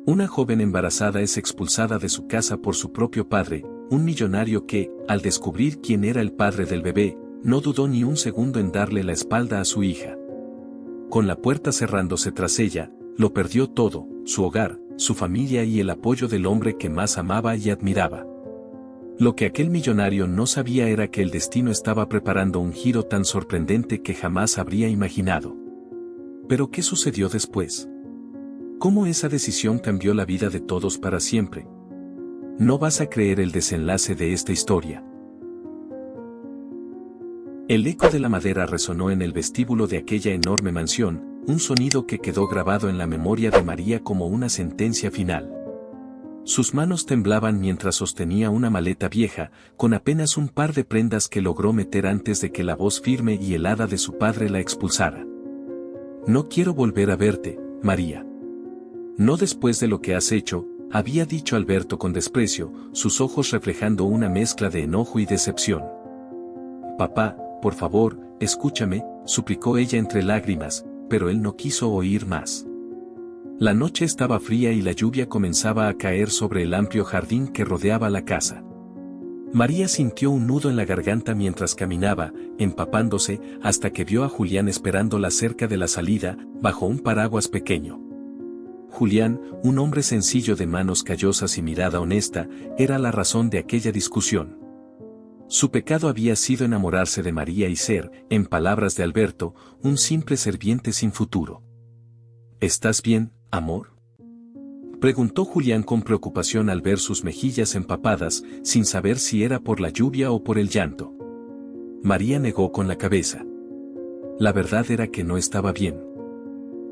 Una joven embarazada es expulsada de su casa por su propio padre, un millonario que, al descubrir quién era el padre del bebé, no dudó ni un segundo en darle la espalda a su hija. Con la puerta cerrándose tras ella, lo perdió todo, su hogar, su familia y el apoyo del hombre que más amaba y admiraba. Lo que aquel millonario no sabía era que el destino estaba preparando un giro tan sorprendente que jamás habría imaginado. ¿Pero qué sucedió después? ¿Cómo esa decisión cambió la vida de todos para siempre? No vas a creer el desenlace de esta historia. El eco de la madera resonó en el vestíbulo de aquella enorme mansión, un sonido que quedó grabado en la memoria de María como una sentencia final. Sus manos temblaban mientras sostenía una maleta vieja, con apenas un par de prendas que logró meter antes de que la voz firme y helada de su padre la expulsara. No quiero volver a verte, María. No después de lo que has hecho, había dicho Alberto con desprecio, sus ojos reflejando una mezcla de enojo y decepción. Papá, por favor, escúchame, suplicó ella entre lágrimas, pero él no quiso oír más. La noche estaba fría y la lluvia comenzaba a caer sobre el amplio jardín que rodeaba la casa. María sintió un nudo en la garganta mientras caminaba, empapándose, hasta que vio a Julián esperándola cerca de la salida, bajo un paraguas pequeño. Julián, un hombre sencillo de manos callosas y mirada honesta, era la razón de aquella discusión. Su pecado había sido enamorarse de María y ser, en palabras de Alberto, un simple serviente sin futuro. ¿Estás bien, amor? Preguntó Julián con preocupación al ver sus mejillas empapadas, sin saber si era por la lluvia o por el llanto. María negó con la cabeza. La verdad era que no estaba bien.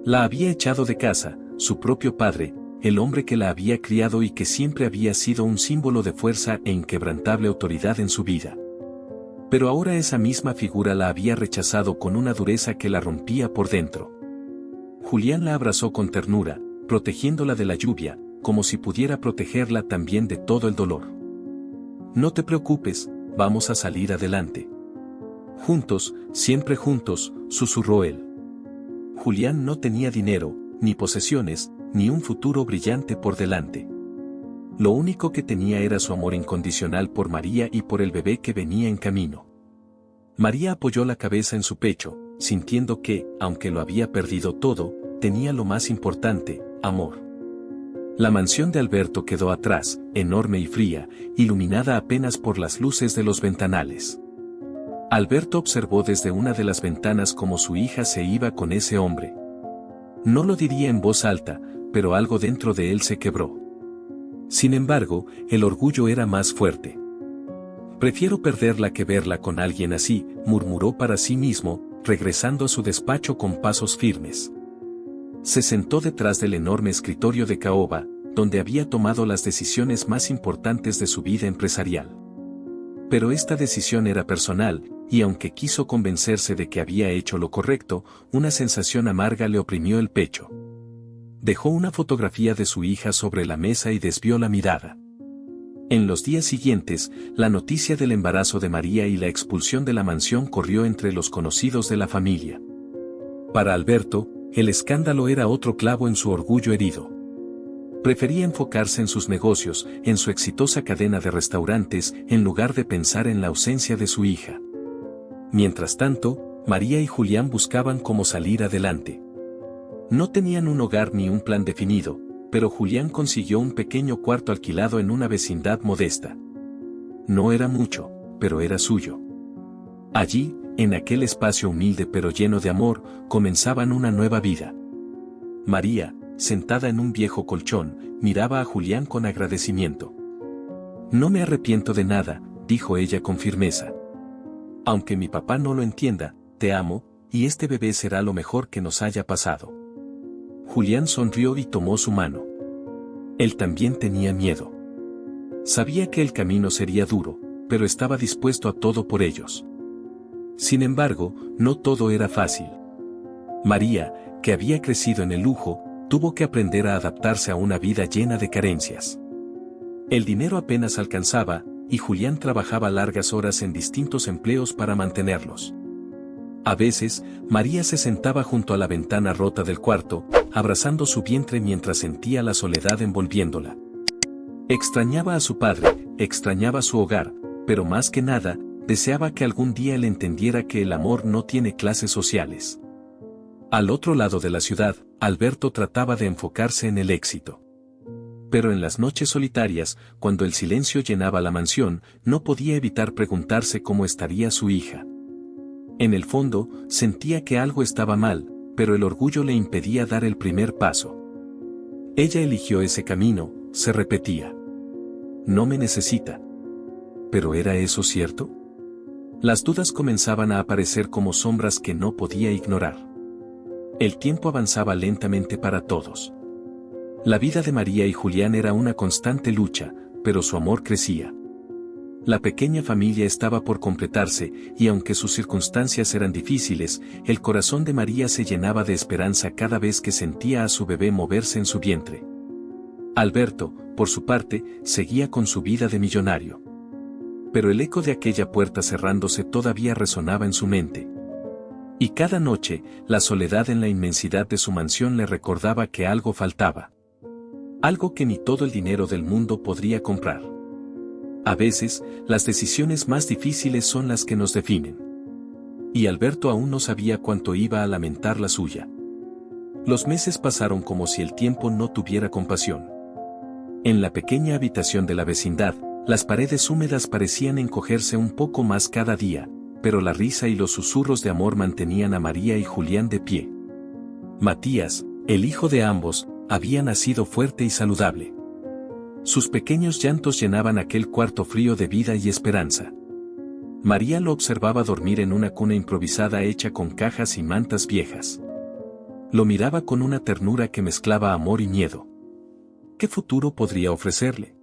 La había echado de casa, su propio padre, el hombre que la había criado y que siempre había sido un símbolo de fuerza e inquebrantable autoridad en su vida. Pero ahora esa misma figura la había rechazado con una dureza que la rompía por dentro. Julián la abrazó con ternura, protegiéndola de la lluvia, como si pudiera protegerla también de todo el dolor. No te preocupes, vamos a salir adelante. Juntos, siempre juntos, susurró él. Julián no tenía dinero, ni posesiones, ni un futuro brillante por delante. Lo único que tenía era su amor incondicional por María y por el bebé que venía en camino. María apoyó la cabeza en su pecho, sintiendo que, aunque lo había perdido todo, tenía lo más importante, amor. La mansión de Alberto quedó atrás, enorme y fría, iluminada apenas por las luces de los ventanales. Alberto observó desde una de las ventanas cómo su hija se iba con ese hombre. No lo diría en voz alta, pero algo dentro de él se quebró. Sin embargo, el orgullo era más fuerte. Prefiero perderla que verla con alguien así, murmuró para sí mismo, regresando a su despacho con pasos firmes. Se sentó detrás del enorme escritorio de caoba, donde había tomado las decisiones más importantes de su vida empresarial. Pero esta decisión era personal, y aunque quiso convencerse de que había hecho lo correcto, una sensación amarga le oprimió el pecho. Dejó una fotografía de su hija sobre la mesa y desvió la mirada. En los días siguientes, la noticia del embarazo de María y la expulsión de la mansión corrió entre los conocidos de la familia. Para Alberto, el escándalo era otro clavo en su orgullo herido. Prefería enfocarse en sus negocios, en su exitosa cadena de restaurantes, en lugar de pensar en la ausencia de su hija. Mientras tanto, María y Julián buscaban cómo salir adelante. No tenían un hogar ni un plan definido, pero Julián consiguió un pequeño cuarto alquilado en una vecindad modesta. No era mucho, pero era suyo. Allí, en aquel espacio humilde pero lleno de amor, comenzaban una nueva vida. María, sentada en un viejo colchón, miraba a Julián con agradecimiento. No me arrepiento de nada, dijo ella con firmeza. Aunque mi papá no lo entienda, te amo, y este bebé será lo mejor que nos haya pasado. Julián sonrió y tomó su mano. Él también tenía miedo. Sabía que el camino sería duro, pero estaba dispuesto a todo por ellos. Sin embargo, no todo era fácil. María, que había crecido en el lujo, tuvo que aprender a adaptarse a una vida llena de carencias. El dinero apenas alcanzaba, y Julián trabajaba largas horas en distintos empleos para mantenerlos. A veces, María se sentaba junto a la ventana rota del cuarto, abrazando su vientre mientras sentía la soledad envolviéndola. Extrañaba a su padre, extrañaba su hogar, pero más que nada, deseaba que algún día él entendiera que el amor no tiene clases sociales. Al otro lado de la ciudad, Alberto trataba de enfocarse en el éxito. Pero en las noches solitarias, cuando el silencio llenaba la mansión, no podía evitar preguntarse cómo estaría su hija. En el fondo, sentía que algo estaba mal, pero el orgullo le impedía dar el primer paso. Ella eligió ese camino, se repetía. No me necesita. ¿Pero era eso cierto? Las dudas comenzaban a aparecer como sombras que no podía ignorar. El tiempo avanzaba lentamente para todos. La vida de María y Julián era una constante lucha, pero su amor crecía. La pequeña familia estaba por completarse, y aunque sus circunstancias eran difíciles, el corazón de María se llenaba de esperanza cada vez que sentía a su bebé moverse en su vientre. Alberto, por su parte, seguía con su vida de millonario. Pero el eco de aquella puerta cerrándose todavía resonaba en su mente. Y cada noche, la soledad en la inmensidad de su mansión le recordaba que algo faltaba. Algo que ni todo el dinero del mundo podría comprar. A veces, las decisiones más difíciles son las que nos definen. Y Alberto aún no sabía cuánto iba a lamentar la suya. Los meses pasaron como si el tiempo no tuviera compasión. En la pequeña habitación de la vecindad, las paredes húmedas parecían encogerse un poco más cada día, pero la risa y los susurros de amor mantenían a María y Julián de pie. Matías, el hijo de ambos, había nacido fuerte y saludable. Sus pequeños llantos llenaban aquel cuarto frío de vida y esperanza. María lo observaba dormir en una cuna improvisada hecha con cajas y mantas viejas. Lo miraba con una ternura que mezclaba amor y miedo. ¿Qué futuro podría ofrecerle?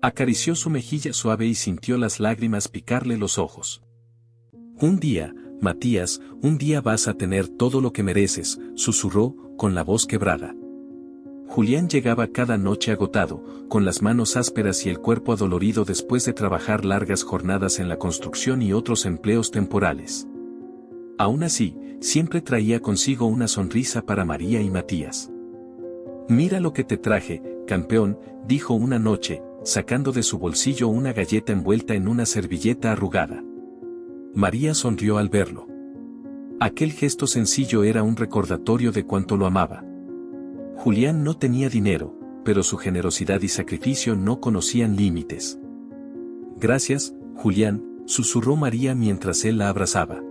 Acarició su mejilla suave y sintió las lágrimas picarle los ojos. Un día, Matías, un día vas a tener todo lo que mereces, susurró, con la voz quebrada. Julián llegaba cada noche agotado, con las manos ásperas y el cuerpo adolorido después de trabajar largas jornadas en la construcción y otros empleos temporales. Aún así, siempre traía consigo una sonrisa para María y Matías. Mira lo que te traje, campeón, dijo una noche, sacando de su bolsillo una galleta envuelta en una servilleta arrugada. María sonrió al verlo. Aquel gesto sencillo era un recordatorio de cuánto lo amaba. Julián no tenía dinero, pero su generosidad y sacrificio no conocían límites. Gracias, Julián, susurró María mientras él la abrazaba.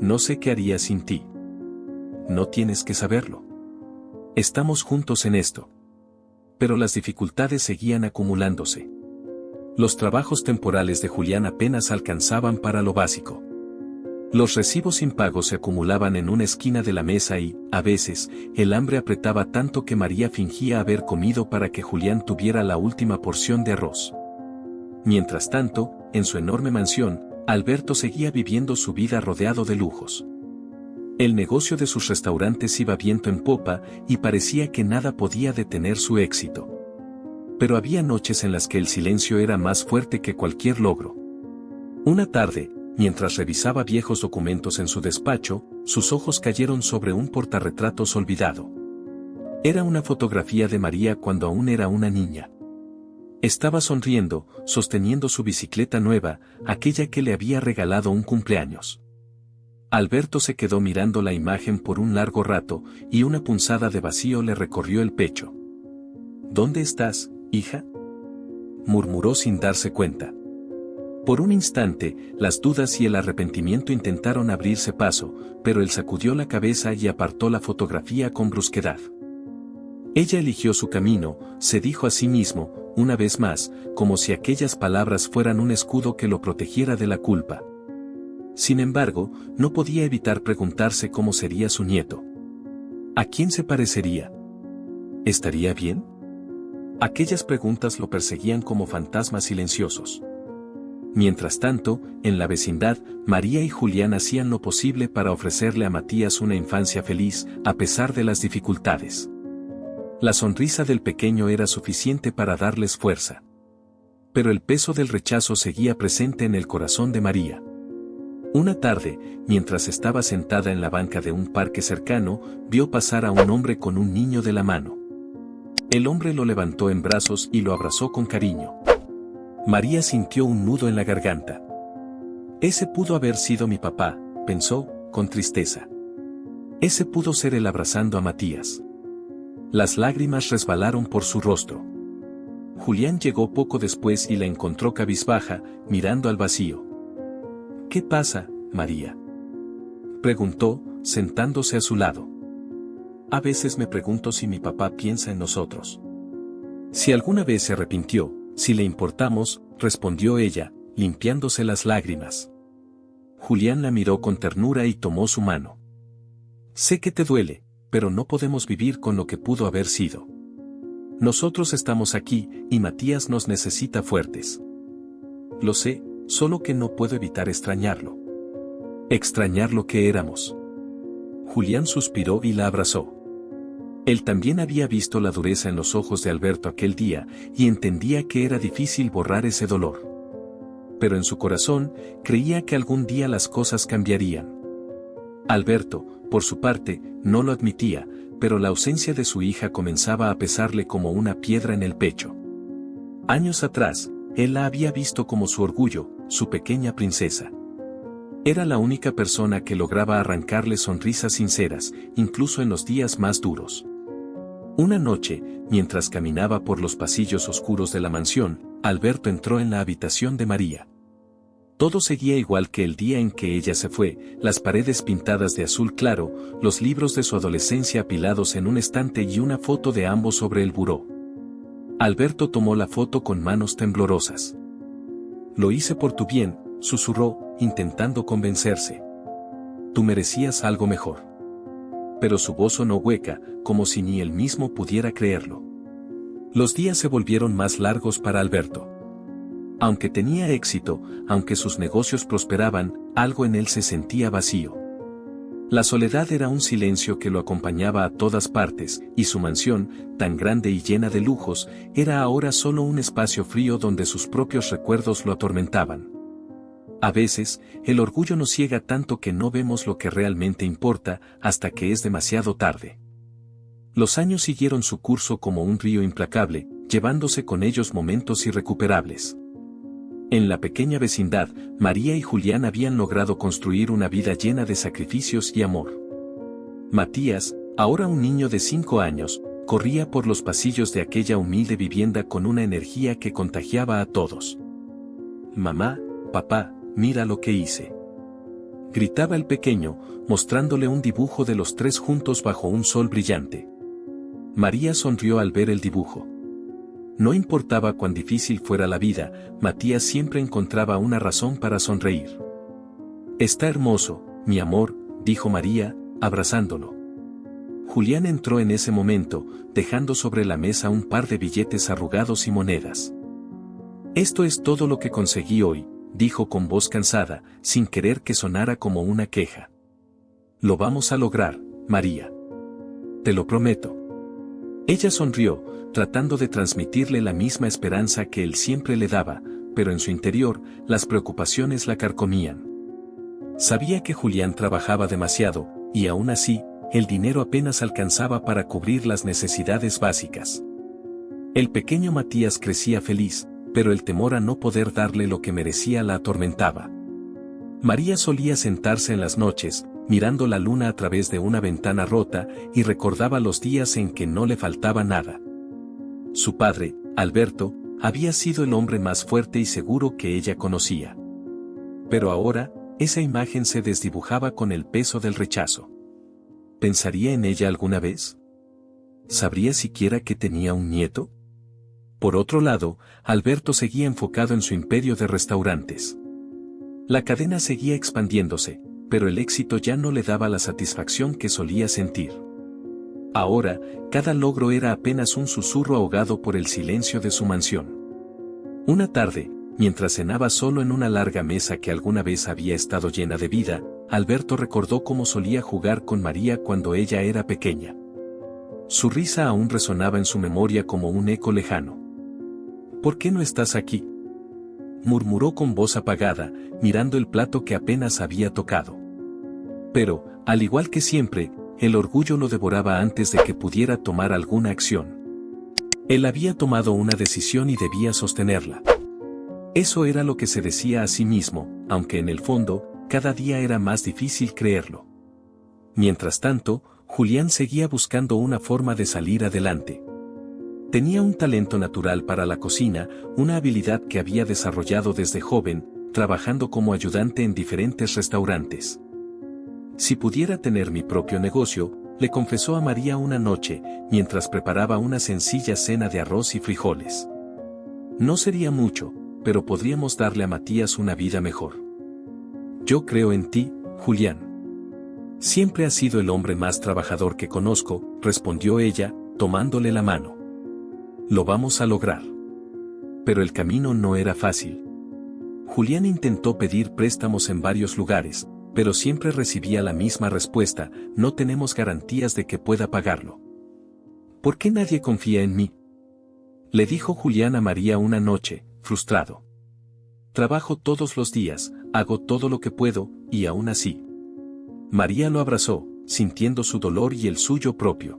No sé qué haría sin ti. No tienes que saberlo. Estamos juntos en esto. Pero las dificultades seguían acumulándose. Los trabajos temporales de Julián apenas alcanzaban para lo básico. Los recibos impagos se acumulaban en una esquina de la mesa y, a veces, el hambre apretaba tanto que María fingía haber comido para que Julián tuviera la última porción de arroz. Mientras tanto, en su enorme mansión, Alberto seguía viviendo su vida rodeado de lujos. El negocio de sus restaurantes iba viento en popa y parecía que nada podía detener su éxito. Pero había noches en las que el silencio era más fuerte que cualquier logro. Una tarde, mientras revisaba viejos documentos en su despacho, sus ojos cayeron sobre un portarretratos olvidado. Era una fotografía de María cuando aún era una niña. Estaba sonriendo, sosteniendo su bicicleta nueva, aquella que le había regalado un cumpleaños. Alberto se quedó mirando la imagen por un largo rato, y una punzada de vacío le recorrió el pecho. ¿Dónde estás, hija?, murmuró sin darse cuenta. Por un instante, las dudas y el arrepentimiento intentaron abrirse paso, pero él sacudió la cabeza y apartó la fotografía con brusquedad. Ella eligió su camino, se dijo a sí mismo, una vez más, como si aquellas palabras fueran un escudo que lo protegiera de la culpa. Sin embargo, no podía evitar preguntarse cómo sería su nieto. ¿A quién se parecería? ¿Estaría bien? Aquellas preguntas lo perseguían como fantasmas silenciosos. Mientras tanto, en la vecindad, María y Julián hacían lo posible para ofrecerle a Matías una infancia feliz, a pesar de las dificultades. La sonrisa del pequeño era suficiente para darles fuerza. Pero el peso del rechazo seguía presente en el corazón de María. Una tarde, mientras estaba sentada en la banca de un parque cercano, vio pasar a un hombre con un niño de la mano. El hombre lo levantó en brazos y lo abrazó con cariño. María sintió un nudo en la garganta. Ese pudo haber sido mi papá, pensó, con tristeza. Ese pudo ser él abrazando a Matías. Las lágrimas resbalaron por su rostro. Julián llegó poco después y la encontró cabizbaja, mirando al vacío. ¿Qué pasa, María?, preguntó, sentándose a su lado. A veces me pregunto si mi papá piensa en nosotros. Si alguna vez se arrepintió, si le importamos, respondió ella, limpiándose las lágrimas. Julián la miró con ternura y tomó su mano. Sé que te duele, pero no podemos vivir con lo que pudo haber sido. Nosotros estamos aquí, y Matías nos necesita fuertes. Lo sé, solo que no puedo evitar extrañarlo. Extrañar lo que éramos. Julián suspiró y la abrazó. Él también había visto la dureza en los ojos de Alberto aquel día, y entendía que era difícil borrar ese dolor. Pero en su corazón, creía que algún día las cosas cambiarían. Alberto, por su parte, no lo admitía, pero la ausencia de su hija comenzaba a pesarle como una piedra en el pecho. Años atrás, él la había visto como su orgullo, su pequeña princesa. Era la única persona que lograba arrancarle sonrisas sinceras, incluso en los días más duros. Una noche, mientras caminaba por los pasillos oscuros de la mansión, Alberto entró en la habitación de María. Todo seguía igual que el día en que ella se fue, las paredes pintadas de azul claro, los libros de su adolescencia apilados en un estante y una foto de ambos sobre el buró. Alberto tomó la foto con manos temblorosas. Lo hice por tu bien, susurró, intentando convencerse. Tú merecías algo mejor. Pero su voz sonó hueca, como si ni él mismo pudiera creerlo. Los días se volvieron más largos para Alberto. Aunque tenía éxito, aunque sus negocios prosperaban, algo en él se sentía vacío. La soledad era un silencio que lo acompañaba a todas partes, y su mansión, tan grande y llena de lujos, era ahora solo un espacio frío donde sus propios recuerdos lo atormentaban. A veces, el orgullo nos ciega tanto que no vemos lo que realmente importa, hasta que es demasiado tarde. Los años siguieron su curso como un río implacable, llevándose con ellos momentos irrecuperables. En la pequeña vecindad, María y Julián habían logrado construir una vida llena de sacrificios y amor. Matías, ahora un niño de 5 años, corría por los pasillos de aquella humilde vivienda con una energía que contagiaba a todos. Mamá, papá, mira lo que hice. Gritaba el pequeño, mostrándole un dibujo de los tres juntos bajo un sol brillante. María sonrió al ver el dibujo. No importaba cuán difícil fuera la vida, Matías siempre encontraba una razón para sonreír. Está hermoso, mi amor, dijo María, abrazándolo. Julián entró en ese momento, dejando sobre la mesa un par de billetes arrugados y monedas. Esto es todo lo que conseguí hoy, dijo con voz cansada, sin querer que sonara como una queja. Lo vamos a lograr, María. Te lo prometo. Ella sonrió, tratando de transmitirle la misma esperanza que él siempre le daba, pero en su interior, las preocupaciones la carcomían. Sabía que Julián trabajaba demasiado, y aún así, el dinero apenas alcanzaba para cubrir las necesidades básicas. El pequeño Matías crecía feliz, pero el temor a no poder darle lo que merecía la atormentaba. María solía sentarse en las noches, mirando la luna a través de una ventana rota, y recordaba los días en que no le faltaba nada. Su padre, Alberto, había sido el hombre más fuerte y seguro que ella conocía. Pero ahora, esa imagen se desdibujaba con el peso del rechazo. ¿Pensaría en ella alguna vez? ¿Sabría siquiera que tenía un nieto? Por otro lado, Alberto seguía enfocado en su imperio de restaurantes. La cadena seguía expandiéndose, pero el éxito ya no le daba la satisfacción que solía sentir. Ahora, cada logro era apenas un susurro ahogado por el silencio de su mansión. Una tarde, mientras cenaba solo en una larga mesa que alguna vez había estado llena de vida, Alberto recordó cómo solía jugar con María cuando ella era pequeña. Su risa aún resonaba en su memoria como un eco lejano. ¿Por qué no estás aquí? murmuró con voz apagada, mirando el plato que apenas había tocado. Pero, al igual que siempre, el orgullo lo devoraba antes de que pudiera tomar alguna acción. Él había tomado una decisión y debía sostenerla. Eso era lo que se decía a sí mismo, aunque en el fondo, cada día era más difícil creerlo. Mientras tanto, Julián seguía buscando una forma de salir adelante. Tenía un talento natural para la cocina, una habilidad que había desarrollado desde joven, trabajando como ayudante en diferentes restaurantes. Si pudiera tener mi propio negocio, le confesó a María una noche, mientras preparaba una sencilla cena de arroz y frijoles. No sería mucho, pero podríamos darle a Matías una vida mejor. Yo creo en ti, Julián. Siempre has sido el hombre más trabajador que conozco, respondió ella, tomándole la mano. Lo vamos a lograr. Pero el camino no era fácil. Julián intentó pedir préstamos en varios lugares, pero siempre recibía la misma respuesta: no tenemos garantías de que pueda pagarlo. ¿Por qué nadie confía en mí?, le dijo Julián a María una noche, frustrado. Trabajo todos los días, hago todo lo que puedo, y aún así. María lo abrazó, sintiendo su dolor y el suyo propio.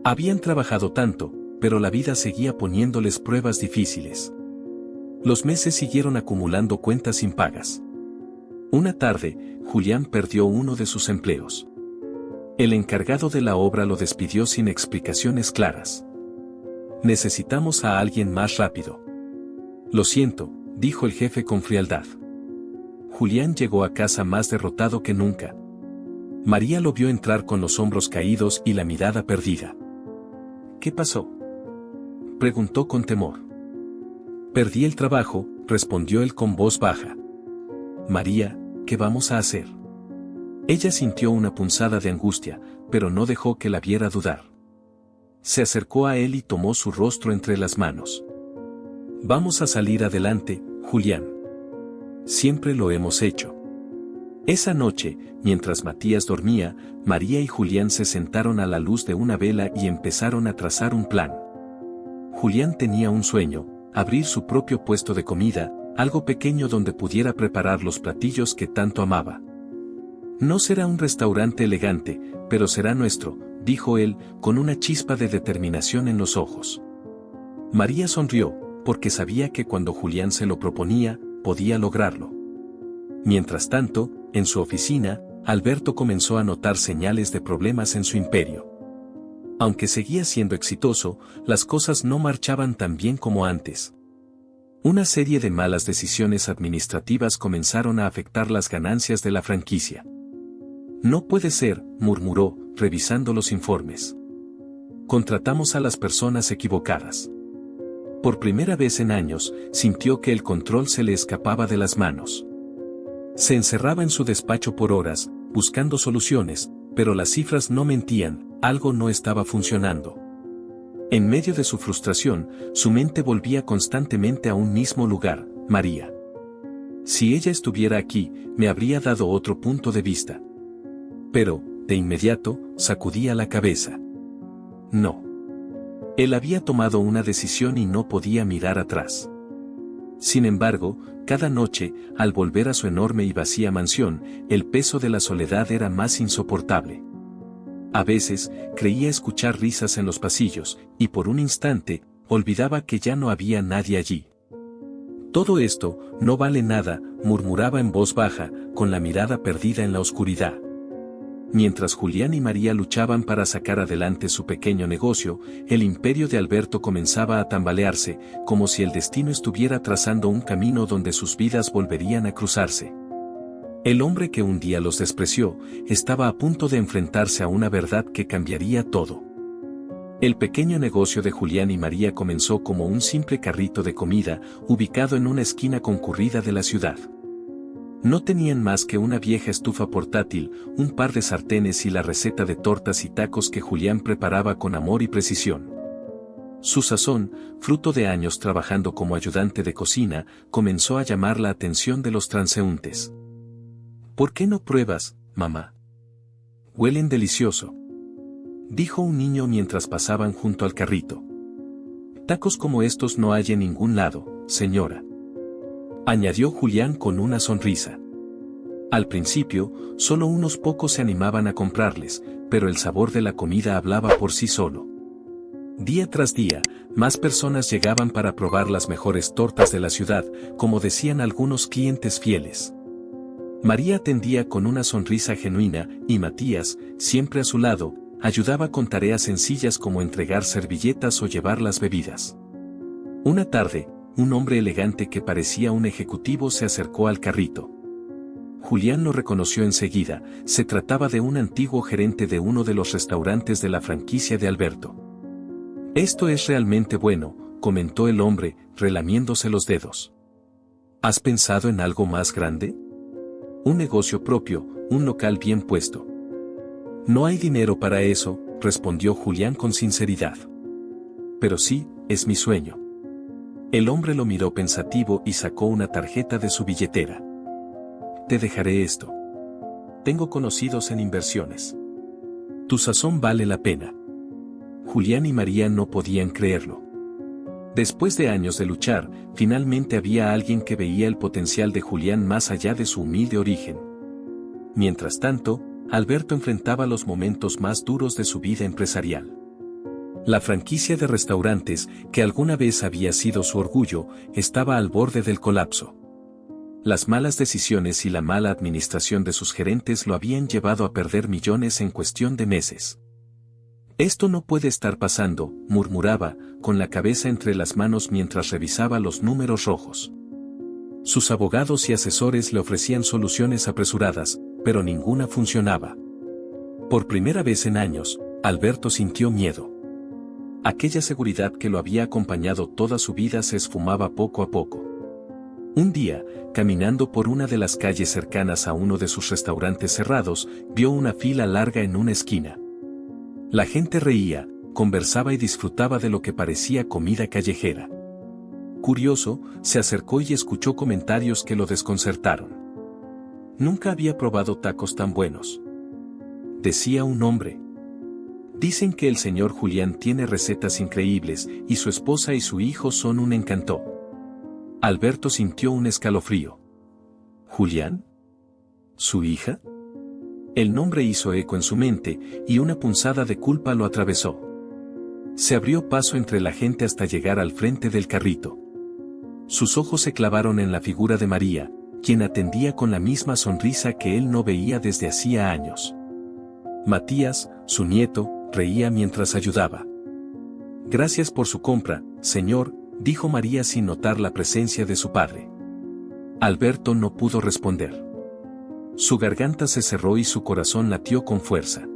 Habían trabajado tanto, pero la vida seguía poniéndoles pruebas difíciles. Los meses siguieron acumulando cuentas impagas. Una tarde, Julián perdió uno de sus empleos. El encargado de la obra lo despidió sin explicaciones claras. Necesitamos a alguien más rápido. Lo siento, dijo el jefe con frialdad. Julián llegó a casa más derrotado que nunca. María lo vio entrar con los hombros caídos y la mirada perdida. ¿Qué pasó?, preguntó con temor. Perdí el trabajo, respondió él con voz baja. María, ¿qué vamos a hacer? Ella sintió una punzada de angustia, pero no dejó que la viera dudar. Se acercó a él y tomó su rostro entre las manos. Vamos a salir adelante, Julián. Siempre lo hemos hecho. Esa noche, mientras Matías dormía, María y Julián se sentaron a la luz de una vela y empezaron a trazar un plan. Julián tenía un sueño: abrir su propio puesto de comida, algo pequeño donde pudiera preparar los platillos que tanto amaba. No será un restaurante elegante, pero será nuestro, dijo él, con una chispa de determinación en los ojos. María sonrió, porque sabía que cuando Julián se lo proponía, podía lograrlo. Mientras tanto, en su oficina, Alberto comenzó a notar señales de problemas en su imperio. Aunque seguía siendo exitoso, las cosas no marchaban tan bien como antes. Una serie de malas decisiones administrativas comenzaron a afectar las ganancias de la franquicia. No puede ser, murmuró, revisando los informes. Contratamos a las personas equivocadas. Por primera vez en años, sintió que el control se le escapaba de las manos. Se encerraba en su despacho por horas, buscando soluciones, pero las cifras no mentían, algo no estaba funcionando. En medio de su frustración, su mente volvía constantemente a un mismo lugar: María. Si ella estuviera aquí, me habría dado otro punto de vista. Pero, de inmediato, sacudía la cabeza. No. Él había tomado una decisión y no podía mirar atrás. Sin embargo, cada noche, al volver a su enorme y vacía mansión, el peso de la soledad era más insoportable. A veces, creía escuchar risas en los pasillos, y por un instante, olvidaba que ya no había nadie allí. Todo esto no vale nada, murmuraba en voz baja, con la mirada perdida en la oscuridad. Mientras Julián y María luchaban para sacar adelante su pequeño negocio, el imperio de Alberto comenzaba a tambalearse, como si el destino estuviera trazando un camino donde sus vidas volverían a cruzarse. El hombre que un día los despreció, estaba a punto de enfrentarse a una verdad que cambiaría todo. El pequeño negocio de Julián y María comenzó como un simple carrito de comida, ubicado en una esquina concurrida de la ciudad. No tenían más que una vieja estufa portátil, un par de sartenes y la receta de tortas y tacos que Julián preparaba con amor y precisión. Su sazón, fruto de años trabajando como ayudante de cocina, comenzó a llamar la atención de los transeúntes. ¿Por qué no pruebas, mamá? Huelen delicioso, dijo un niño mientras pasaban junto al carrito. Tacos como estos no hay en ningún lado, señora. añadió Julián con una sonrisa. Al principio, solo unos pocos se animaban a comprarles, pero el sabor de la comida hablaba por sí solo. Día tras día, más personas llegaban para probar las mejores tortas de la ciudad, como decían algunos clientes fieles. María atendía con una sonrisa genuina, y Matías, siempre a su lado, ayudaba con tareas sencillas como entregar servilletas o llevar las bebidas. Una tarde, un hombre elegante que parecía un ejecutivo se acercó al carrito. Julián lo reconoció enseguida, se trataba de un antiguo gerente de uno de los restaurantes de la franquicia de Alberto. «Esto es realmente bueno», comentó el hombre, relamiéndose los dedos. «¿Has pensado en algo más grande? Un negocio propio, un local bien puesto». «No hay dinero para eso», respondió Julián con sinceridad. «Pero sí, es mi sueño». El hombre lo miró pensativo y sacó una tarjeta de su billetera. «Te dejaré esto. Tengo conocidos en inversiones. Tu sazón vale la pena». Julián y María no podían creerlo. Después de años de luchar, finalmente había alguien que veía el potencial de Julián más allá de su humilde origen. Mientras tanto, Alberto enfrentaba los momentos más duros de su vida empresarial. La franquicia de restaurantes, que alguna vez había sido su orgullo, estaba al borde del colapso. Las malas decisiones y la mala administración de sus gerentes lo habían llevado a perder millones en cuestión de meses. «Esto no puede estar pasando», murmuraba, con la cabeza entre las manos mientras revisaba los números rojos. Sus abogados y asesores le ofrecían soluciones apresuradas, pero ninguna funcionaba. Por primera vez en años, Alberto sintió miedo. Aquella seguridad que lo había acompañado toda su vida se esfumaba poco a poco. Un día, caminando por una de las calles cercanas a uno de sus restaurantes cerrados, vio una fila larga en una esquina. La gente reía, conversaba y disfrutaba de lo que parecía comida callejera. Curioso, se acercó y escuchó comentarios que lo desconcertaron. «Nunca había probado tacos tan buenos», decía un hombre. «Dicen que el señor Julián tiene recetas increíbles y su esposa y su hijo son un encanto». Alberto sintió un escalofrío. ¿Julián? ¿Su hija? El nombre hizo eco en su mente, y una punzada de culpa lo atravesó. Se abrió paso entre la gente hasta llegar al frente del carrito. Sus ojos se clavaron en la figura de María, quien atendía con la misma sonrisa que él no veía desde hacía años. Matías, su nieto, reía mientras ayudaba. «Gracias por su compra, señor», dijo María sin notar la presencia de su padre. Alberto no pudo responder. Su garganta se cerró y su corazón latió con fuerza.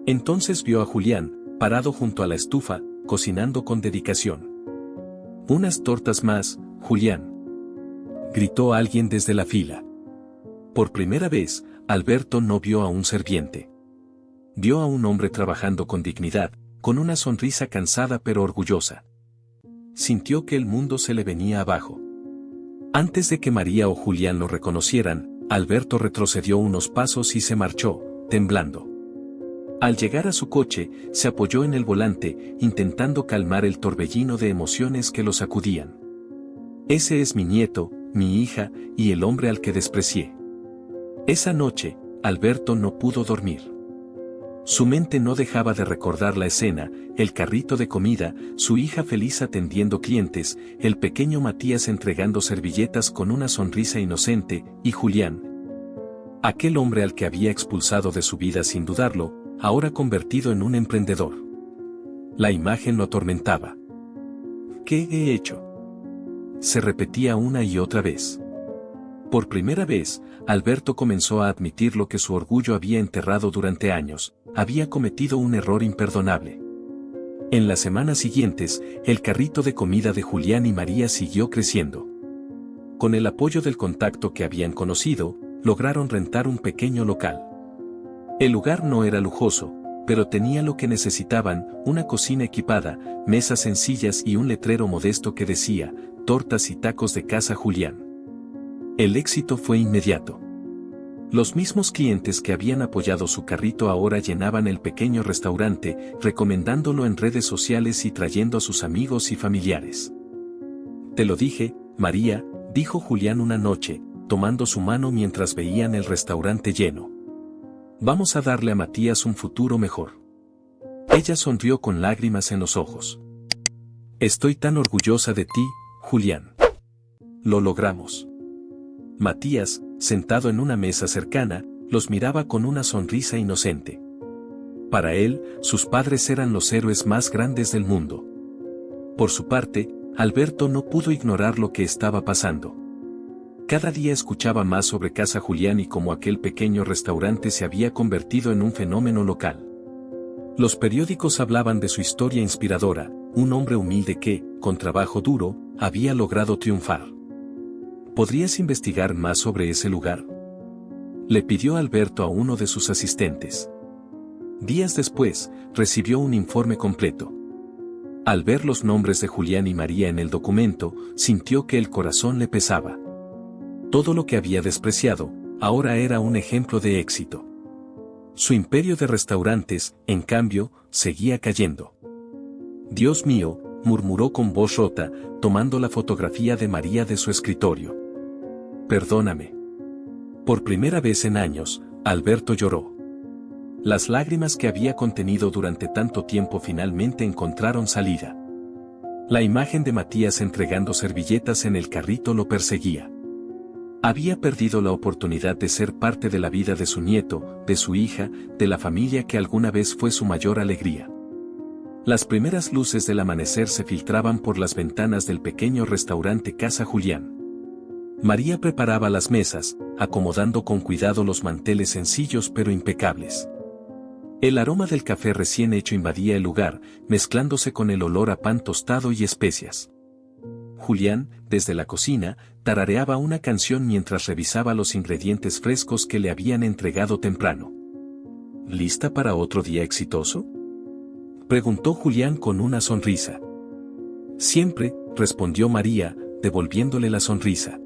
Entonces vio a Julián, parado junto a la estufa, cocinando con dedicación. «Unas tortas más, Julián», gritó alguien desde la fila. Por primera vez, Alberto no vio a un serviente. Vio a un hombre trabajando con dignidad, con una sonrisa cansada pero orgullosa. Sintió que el mundo se le venía abajo. Antes de que María o Julián lo reconocieran, Alberto retrocedió unos pasos y se marchó, temblando. Al llegar a su coche, se apoyó en el volante, intentando calmar el torbellino de emociones que lo sacudían. «Ese es mi nieto, mi hija, y el hombre al que desprecié». Esa noche, Alberto no pudo dormir. Su mente no dejaba de recordar la escena, el carrito de comida, su hija feliz atendiendo clientes, el pequeño Matías entregando servilletas con una sonrisa inocente, y Julián. Aquel hombre al que había expulsado de su vida sin dudarlo, ahora convertido en un emprendedor. La imagen lo atormentaba. «¿Qué he hecho?», se repetía una y otra vez. Por primera vez, Alberto comenzó a admitir lo que su orgullo había enterrado durante años: había cometido un error imperdonable. En las semanas siguientes, el carrito de comida de Julián y María siguió creciendo. Con el apoyo del contacto que habían conocido, lograron rentar un pequeño local. El lugar no era lujoso, pero tenía lo que necesitaban: una cocina equipada, mesas sencillas y un letrero modesto que decía: «Tortas y tacos de casa Julián». El éxito fue inmediato. Los mismos clientes que habían apoyado su carrito ahora llenaban el pequeño restaurante, recomendándolo en redes sociales y trayendo a sus amigos y familiares. «Te lo dije, María», dijo Julián una noche, tomando su mano mientras veían el restaurante lleno. Vamos a darle a Matías un futuro mejor. Ella sonrió con lágrimas en los ojos. Estoy tan orgullosa de ti, Julián. Lo logramos. Matías, sentado en una mesa cercana, los miraba con una sonrisa inocente. Para él, sus padres eran los héroes más grandes del mundo. Por su parte, Alberto no pudo ignorar lo que estaba pasando. Cada día escuchaba más sobre Casa Julián y cómo aquel pequeño restaurante se había convertido en un fenómeno local. Los periódicos hablaban de su historia inspiradora, un hombre humilde que, con trabajo duro, había logrado triunfar. ¿Podrías investigar más sobre ese lugar?, le pidió Alberto a uno de sus asistentes. Días después, recibió un informe completo. Al ver los nombres de Julián y María en el documento, sintió que el corazón le pesaba. Todo lo que había despreciado, ahora era un ejemplo de éxito. Su imperio de restaurantes, en cambio, seguía cayendo. Dios mío, murmuró con voz rota, tomando la fotografía de María de su escritorio. Perdóname. Por primera vez en años, Alberto lloró. Las lágrimas que había contenido durante tanto tiempo finalmente encontraron salida. La imagen de Matías entregando servilletas en el carrito lo perseguía. Había perdido la oportunidad de ser parte de la vida de su nieto, de su hija, de la familia que alguna vez fue su mayor alegría. Las primeras luces del amanecer se filtraban por las ventanas del pequeño restaurante Casa Julián. María preparaba las mesas, acomodando con cuidado los manteles sencillos pero impecables. El aroma del café recién hecho invadía el lugar, mezclándose con el olor a pan tostado y especias. Julián, desde la cocina, tarareaba una canción mientras revisaba los ingredientes frescos que le habían entregado temprano. ¿Lista para otro día exitoso?, preguntó Julián con una sonrisa. Siempre, respondió María, devolviéndole la sonrisa.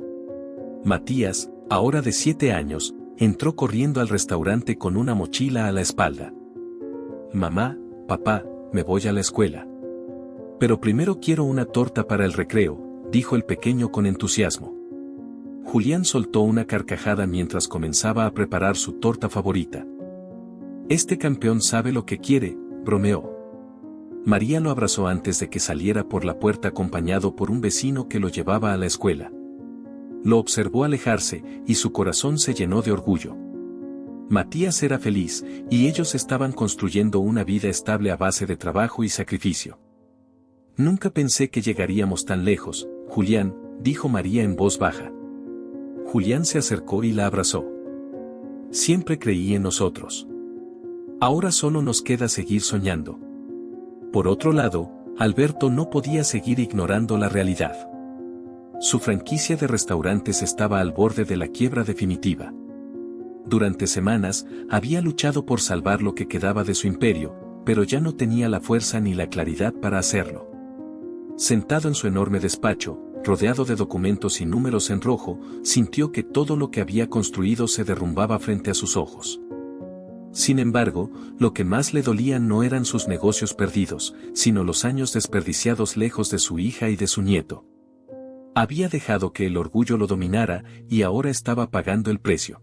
Matías, ahora de 7 años, entró corriendo al restaurante con una mochila a la espalda. Mamá, papá, me voy a la escuela. Pero primero quiero una torta para el recreo, dijo el pequeño con entusiasmo. Julián soltó una carcajada mientras comenzaba a preparar su torta favorita. Este campeón sabe lo que quiere, bromeó. María lo abrazó antes de que saliera por la puerta acompañado por un vecino que lo llevaba a la escuela. Lo observó alejarse, y su corazón se llenó de orgullo. Matías era feliz, y ellos estaban construyendo una vida estable a base de trabajo y sacrificio. Nunca pensé que llegaríamos tan lejos, Julián, dijo María en voz baja. Julián se acercó y la abrazó. Siempre creí en nosotros. Ahora solo nos queda seguir soñando. Por otro lado, Alberto no podía seguir ignorando la realidad. Su franquicia de restaurantes estaba al borde de la quiebra definitiva. Durante semanas, había luchado por salvar lo que quedaba de su imperio, pero ya no tenía la fuerza ni la claridad para hacerlo. Sentado en su enorme despacho, rodeado de documentos y números en rojo, sintió que todo lo que había construido se derrumbaba frente a sus ojos. Sin embargo, lo que más le dolía no eran sus negocios perdidos, sino los años desperdiciados lejos de su hija y de su nieto. Había dejado que el orgullo lo dominara, y ahora estaba pagando el precio.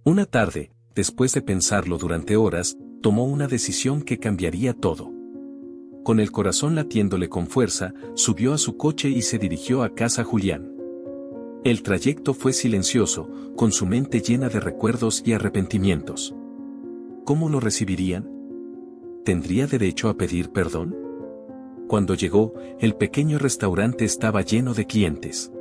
Una tarde, después de pensarlo durante horas, tomó una decisión que cambiaría todo. Con el corazón latiéndole con fuerza, subió a su coche y se dirigió a Casa Julián. El trayecto fue silencioso, con su mente llena de recuerdos y arrepentimientos. ¿Cómo lo recibirían? ¿Tendría derecho a pedir perdón? Cuando llegó, el pequeño restaurante estaba lleno de clientes.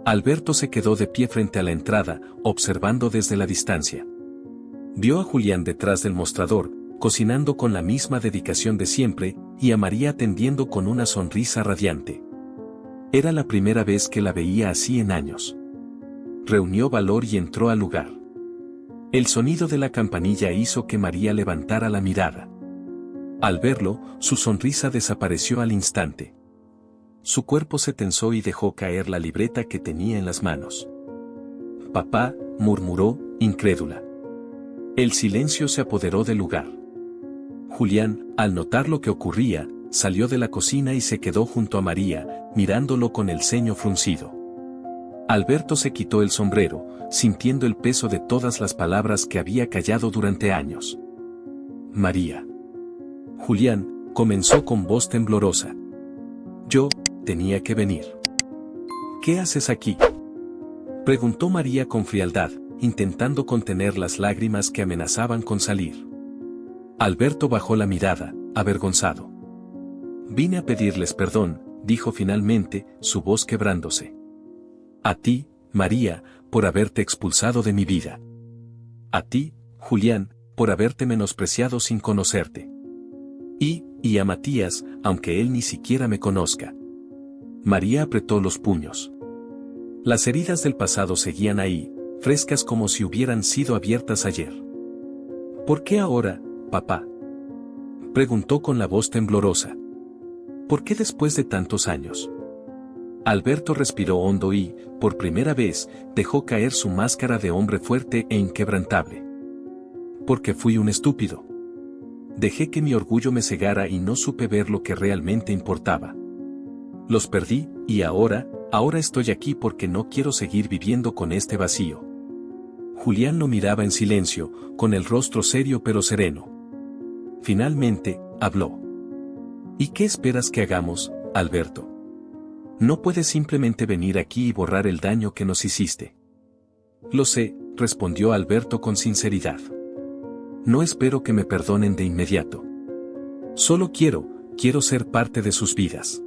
Alberto se quedó de pie frente a la entrada, observando desde la distancia. Vio a Julián detrás del mostrador, cocinando con la misma dedicación de siempre, y a María atendiendo con una sonrisa radiante. Era la primera vez que la veía así en años. Reunió valor y entró al lugar. El sonido de la campanilla hizo que María levantara la mirada. Al verlo, su sonrisa desapareció al instante. Su cuerpo se tensó y dejó caer la libreta que tenía en las manos. Papá, murmuró, incrédula. El silencio se apoderó del lugar. Julián, al notar lo que ocurría, salió de la cocina y se quedó junto a María, mirándolo con el ceño fruncido. Alberto se quitó el sombrero, sintiendo el peso de todas las palabras que había callado durante años. María. Julián, comenzó con voz temblorosa. Yo, tenía que venir. ¿Qué haces aquí? Preguntó María con frialdad, intentando contener las lágrimas que amenazaban con salir. Alberto bajó la mirada, avergonzado. Vine a pedirles perdón, dijo finalmente, su voz quebrándose. A ti, María, por haberte expulsado de mi vida. A ti, Julián, por haberte menospreciado sin conocerte. Y a Matías, aunque él ni siquiera me conozca. María apretó los puños. Las heridas del pasado seguían ahí, frescas como si hubieran sido abiertas ayer. ¿Por qué ahora, papá? Preguntó con la voz temblorosa. ¿Por qué después de tantos años? Alberto respiró hondo y, por primera vez, dejó caer su máscara de hombre fuerte e inquebrantable. Porque fui un estúpido. Dejé que mi orgullo me cegara y no supe ver lo que realmente importaba. Los perdí, y ahora estoy aquí porque no quiero seguir viviendo con este vacío. Julián lo miraba en silencio, con el rostro serio pero sereno. Finalmente, habló. ¿Y qué esperas que hagamos, Alberto? No puedes simplemente venir aquí y borrar el daño que nos hiciste. Lo sé, respondió Alberto con sinceridad. No espero que me perdonen de inmediato. Solo quiero ser parte de sus vidas.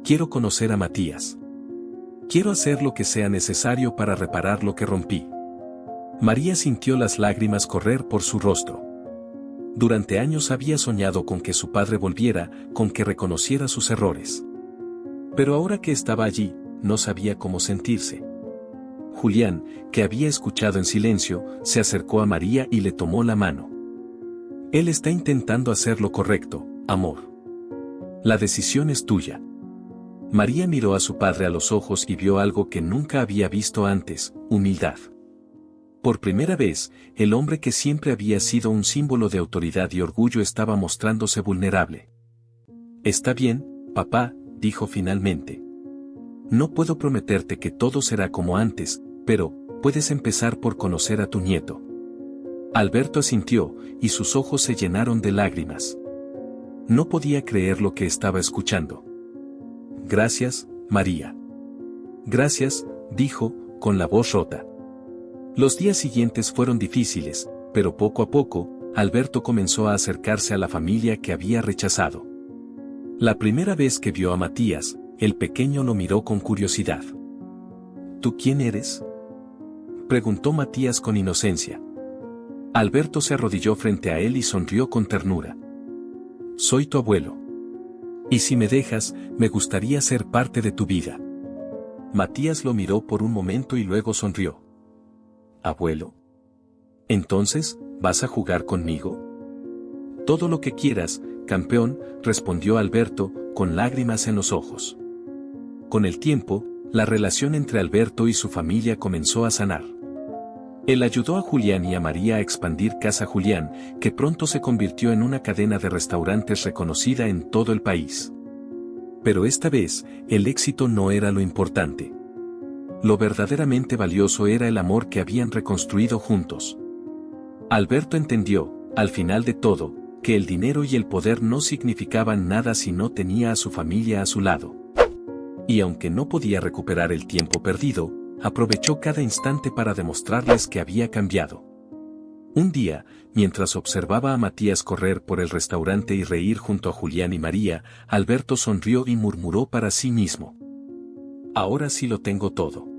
Quiero conocer a Matías. Quiero hacer lo que sea necesario para reparar lo que rompí. María sintió las lágrimas correr por su rostro. Durante años había soñado con que su padre volviera, con que reconociera sus errores. Pero ahora que estaba allí, no sabía cómo sentirse. Julián, que había escuchado en silencio, se acercó a María y le tomó la mano. Él está intentando hacer lo correcto, amor. La decisión es tuya. María miró a su padre a los ojos y vio algo que nunca había visto antes, humildad. Por primera vez, el hombre que siempre había sido un símbolo de autoridad y orgullo estaba mostrándose vulnerable. Está bien, papá, dijo finalmente. No puedo prometerte que todo será como antes, pero puedes empezar por conocer a tu nieto. Alberto asintió, y sus ojos se llenaron de lágrimas. No podía creer lo que estaba escuchando. Gracias, María. Gracias, dijo, con la voz rota. Los días siguientes fueron difíciles, pero poco a poco, Alberto comenzó a acercarse a la familia que había rechazado. La primera vez que vio a Matías, el pequeño lo miró con curiosidad. ¿Tú quién eres? Preguntó Matías con inocencia. Alberto se arrodilló frente a él y sonrió con ternura. Soy tu abuelo. Y si me dejas, me gustaría ser parte de tu vida. Matías lo miró por un momento y luego sonrió. ¿Abuelo? ¿Entonces, vas a jugar conmigo? Todo lo que quieras, campeón, respondió Alberto, con lágrimas en los ojos. Con el tiempo, la relación entre Alberto y su familia comenzó a sanar. Él ayudó a Julián y a María a expandir Casa Julián, que pronto se convirtió en una cadena de restaurantes reconocida en todo el país. Pero esta vez, el éxito no era lo importante. Lo verdaderamente valioso era el amor que habían reconstruido juntos. Alberto entendió, al final de todo, que el dinero y el poder no significaban nada si no tenía a su familia a su lado. Y aunque no podía recuperar el tiempo perdido, aprovechó cada instante para demostrarles que había cambiado. Un día, mientras observaba a Matías correr por el restaurante y reír junto a Julián y María, Alberto sonrió y murmuró para sí mismo. Ahora sí lo tengo todo.